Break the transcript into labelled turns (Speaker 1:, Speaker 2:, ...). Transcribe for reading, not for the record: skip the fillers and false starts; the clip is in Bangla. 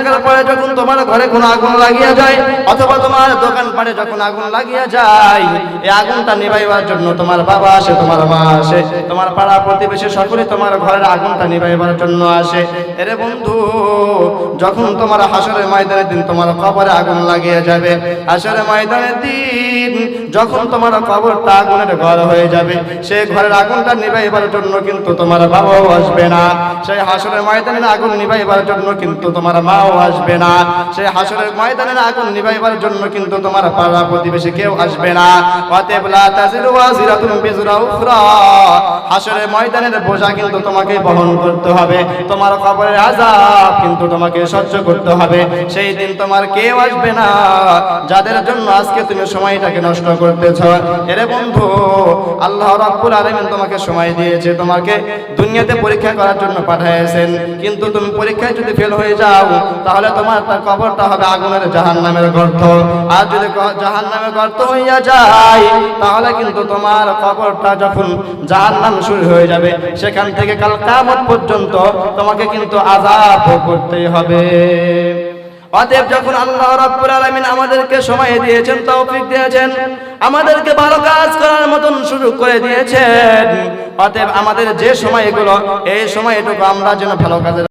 Speaker 1: থাকার পরে যখন তোমার ঘরে কোনো আগুন লাগিয়ে যায় অথবা তোমার দোকান পাটে যখন আগুন লাগিয়ে যায়, এই আগুনটা নিভাইবার জন্য তোমার বাবা আসে, তোমার মা আসে, তোমার পাড়া প্রতিবেশী সকলে তোমার ঘরের আগুনটা নিভাইবার জন্য আসে। এরে বন্ধু, যখন তোমার হাসরের ময়দানের দিন তোমার কবরে আগুন লাগিয়ে যাবে, হাসরের ময়দানের দিন যখন তোমার কবরটা আগুনের ঘর হয়ে যাবে, সেই ঘরের আগুনটা নিভাইবার জন্য কিন্তু তোমার বাবাও আসবে না, সেই হাসরের ময়দানের আগুন নিভাইবার জন্য কিন্তু তোমার মাও আসবে না, সেই হাসরের ময়দানের আগুন নিভাইবার জন্য কিন্তু তোমার পাড়া প্রতিবেশী কেউ আসবে না। অতএব লা তাজিরু ওয়াজিরাতুন বিজরা উখরা, হাসরের ময়দানের বোঝা কিন্তু তোমাকে বহন করতে হবে, তোমার কবরের আযাব কিন্তু তোমাকে সহ্য করতে হবে। সেই দিন তোমার কেউ আসবে না যাদের জন্য আজকে তুমি সময়টাকে নষ্ট করতেছ। এরে বন্ধু, আল্লাহ রাব্বুল আলামিন তোমাকে সময় দিয়েছে, তোমাকে দুনিয়াতে পরীক্ষা করার জন্য পাঠিয়েছেন, কিন্তু তুমি পরীক্ষায় যদি ফেল হয়ে যাও তাহলে তোমার কবরটা হবে আগুনের জাহান্নামের গর্ত। আর যদি জাহান্নামের গর্ত হইয়া যায় তাহলে কিন্তু তোমার কবরটা যখন জাহান্নাম শুরু হয়ে যাবে, সেখান থেকে কাল কিয়ামত পর্যন্ত তোমাকে কিন্তু আযাব করতেই হবে। অতএব যখন আল্লাহ রাব্বুল আলামিন আমাদেরকে সময় দিয়েছেন, তৌফিক দিয়েছেন, আমাদেরকে ভালো কাজ করার মতন সুযোগ করে দিয়েছেন, অতএব আমাদের যে সময়গুলো এই সময়টুকু আমরা যেন ভালো কাজে